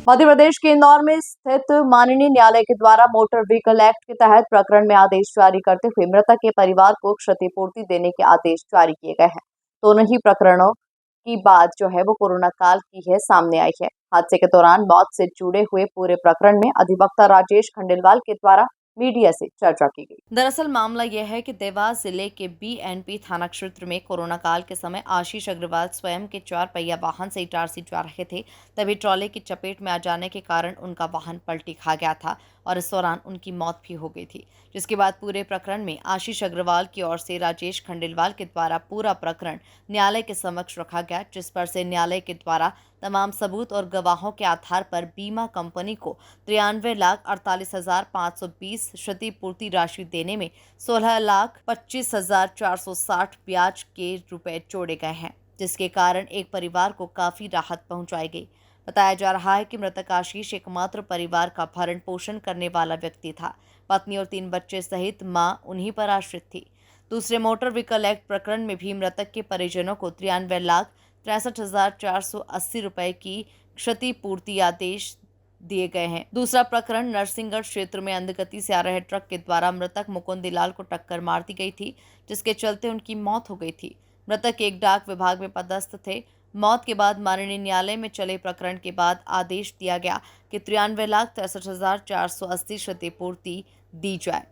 मध्य प्रदेश के इंदौर में स्थित माननीय न्यायालय के द्वारा मोटर व्हीकल एक्ट के तहत प्रकरण में आदेश जारी करते हुए मृतक के परिवार को क्षतिपूर्ति देने के आदेश जारी किए गए हैं। दोनों ही प्रकरणों की बात जो है वो कोरोना काल की है सामने आई है। हादसे के दौरान मौत से जुड़े हुए पूरे प्रकरण में अधिवक्ता राजेश खंडेलवाल के द्वारा मीडिया से चर्चा की गई। दरअसल मामला यह है कि देवास जिले के बीएनपी थाना क्षेत्र में कोरोना काल के समय आशीष अग्रवाल स्वयं के 4 पहिया वाहन से इटारसी जा रहे थे, तभी ट्रॉले की चपेट में आ जाने के कारण उनका वाहन पलटी खा गया था और इस दौरान उनकी मौत भी हो गई थी। जिसके बाद पूरे प्रकरण में आशीष अग्रवाल की ओर से राजेश खंडेलवाल के द्वारा पूरा प्रकरण न्यायालय के समक्ष रखा गया, जिस पर से न्यायालय के द्वारा तमाम सबूत और गवाहों के आधार पर बीमा कंपनी को 93,48,520 क्षतिपूर्ति राशि देने में 16,25,460 ब्याज के रुपए जोड़े गए हैं, जिसके कारण एक परिवार को काफी राहत पहुंचाई गई। बताया जा रहा है कि मृतक आशीष एकमात्र परिवार का भरण पोषण करने वाला व्यक्ति था। पत्नी और 3 बच्चे सहित मां उन्हीं पर आश्रित थी। दूसरे मोटर व्हीकल एक्ट प्रकरण में भी मृतक के परिजनों को 93,63,480 रुपए की क्षतिपूर्ति आदेश दिए गए हैं। दूसरा प्रकरण नरसिंहगढ़ क्षेत्र में अंधगति से आ रहे ट्रक के द्वारा मृतक मुकुंदलाल को टक्कर मार दी गई थी, जिसके चलते उनकी मौत हो गई थी। मृतक एक डाक विभाग में पदस्थ थे। मौत के बाद माननीय न्यायालय में चले प्रकरण के बाद आदेश दिया गया कि 93,63,480 क्षतिपूर्ति दी जाए।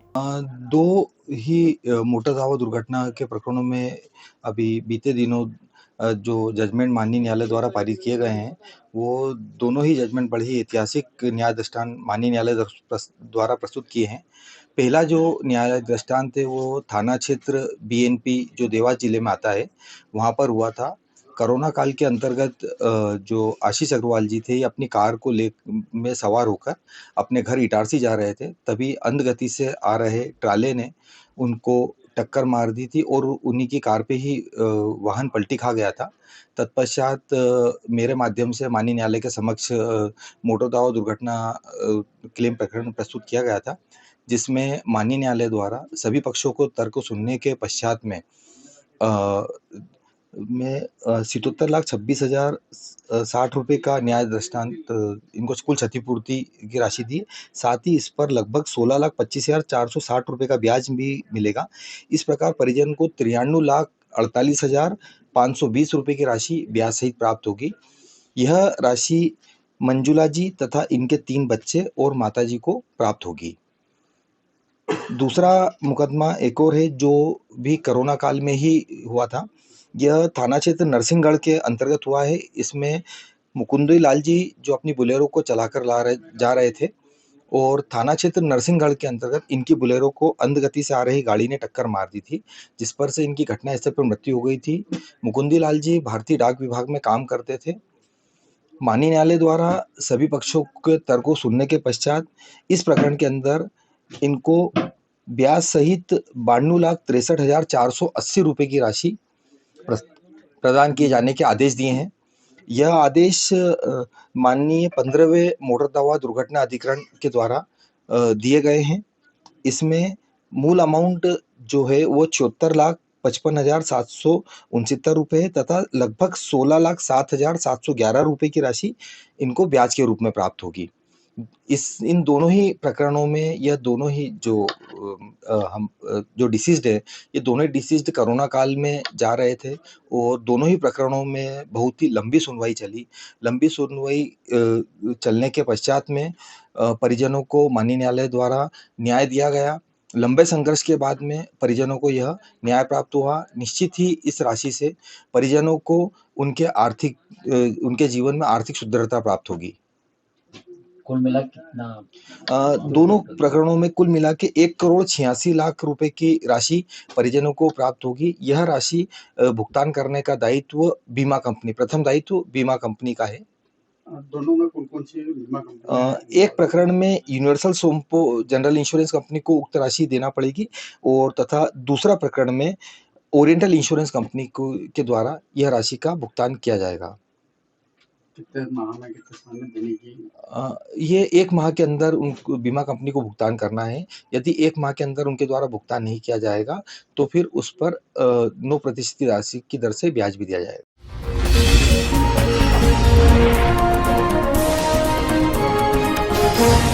दो ही मोटर धावा दुर्घटना के प्रकरणों में अभी बीते दिनों जो जजमेंट माननीय न्यायालय द्वारा पारित किए गए हैं, वो दोनों ही जजमेंट बड़े ही ऐतिहासिक न्याय दृष्टांत माननीय न्यायालय द्वारा प्रस्तुत किए हैं। पहला जो न्याय दृष्टांत है वो थाना क्षेत्र बीएनपी जो देवास जिले में आता है, वहाँ पर हुआ था। कोरोना काल के अंतर्गत जो आशीष अग्रवाल जी थे, ये अपनी कार को में सवार होकर अपने घर इटारसी जा रहे थे, तभी अंधगति से आ रहे ट्राले ने उनको टक्कर मार दी थी और उन्हीं की कार पे ही वाहन पलटी खा गया था। तत्पश्चात मेरे माध्यम से माननीय न्यायालय के समक्ष मोटर धावा दुर्घटना क्लेम प्रकरण प्रस्तुत किया गया था, जिसमें माननीय न्यायालय द्वारा सभी पक्षों को तर्क सुनने के पश्चात में 77,26,060 रुपये का न्याय दृष्टांत इनको कुल क्षतिपूर्ति की राशि दी। साथ ही इस पर लगभग 16,25,460 रुपये का ब्याज भी मिलेगा। इस प्रकार परिजन को 93,48,520 रुपये की राशि ब्याज सहित प्राप्त होगी। यह राशि मंजुला जी तथा इनके 3 बच्चे और माता जी को प्राप्त होगी। दूसरा मुकदमा एक और है जो भी कोरोना काल में ही हुआ था। यह थाना क्षेत्र नरसिंहगढ़ के अंतर्गत हुआ है। इसमें मुकुंदी लाल जी जो अपनी बुलेरो को चलाकर जा रहे थे और थाना क्षेत्र नरसिंहगढ़ के अंतर्गत इनकी बुलेरो को अंधगति से आ रही गाड़ी ने टक्कर मार दी थी, जिस पर से इनकी घटनास्थल पर मृत्यु हो गई थी। मुकुंदी लाल जी भारतीय डाक विभाग में काम करते थे। माननीय न्यायालय द्वारा सभी पक्षों के तर्क को सुनने के पश्चात इस प्रकरण के अंदर इनको ब्याज सहित 92,63,480 रुपये की राशि प्रदान किए जाने के आदेश दिए हैं। यह आदेश माननीय 15वें मोटर धावा दुर्घटना अधिकरण के द्वारा दिए गए हैं। इसमें मूल अमाउंट जो है वो 74,55,769 रुपये है तथा लगभग 16,07,711 रुपये की राशि इनको ब्याज के रूप में प्राप्त होगी। इन दोनों ही प्रकरणों में यह दोनों ही जो डिसीज्ड है, ये दोनों ही डिसीज्ड कोरोना काल में जा रहे थे और दोनों ही प्रकरणों में बहुत ही लंबी सुनवाई चली। लंबी सुनवाई चलने के पश्चात में परिजनों को माननीय न्यायालय द्वारा न्याय दिया गया। लंबे संघर्ष के बाद में परिजनों को यह न्याय प्राप्त हुआ। निश्चित ही इस राशि से परिजनों को उनके जीवन में आर्थिक सुदृढ़ता प्राप्त होगी। कुल मिला कितना? दोनों प्रकरणों में कुल मिला के 1,86,00,000 रुपए की राशि परिजनों को प्राप्त होगी। यह राशि भुगतान करने का दायित्व बीमा कंपनी, प्रथम दायित्व बीमा कंपनी का है। दोनों में कौन-कौन सी बीमा कंपनी? एक प्रकरण में यूनिवर्सल सोमपो जनरल इंश्योरेंस कंपनी को उक्त राशि देना पड़ेगी और तथा दूसरा प्रकरण में ओरिएंटल इंश्योरेंस कंपनी के द्वारा यह राशि का भुगतान किया जाएगा। कितने माह में कितने समय में देने की? ये 1 माह के अंदर उनको बीमा कंपनी को भुगतान करना है। यदि 1 माह के अंदर उनके द्वारा भुगतान नहीं किया जाएगा तो फिर उस पर 9% राशि की दर से ब्याज भी दिया जाएगा। है।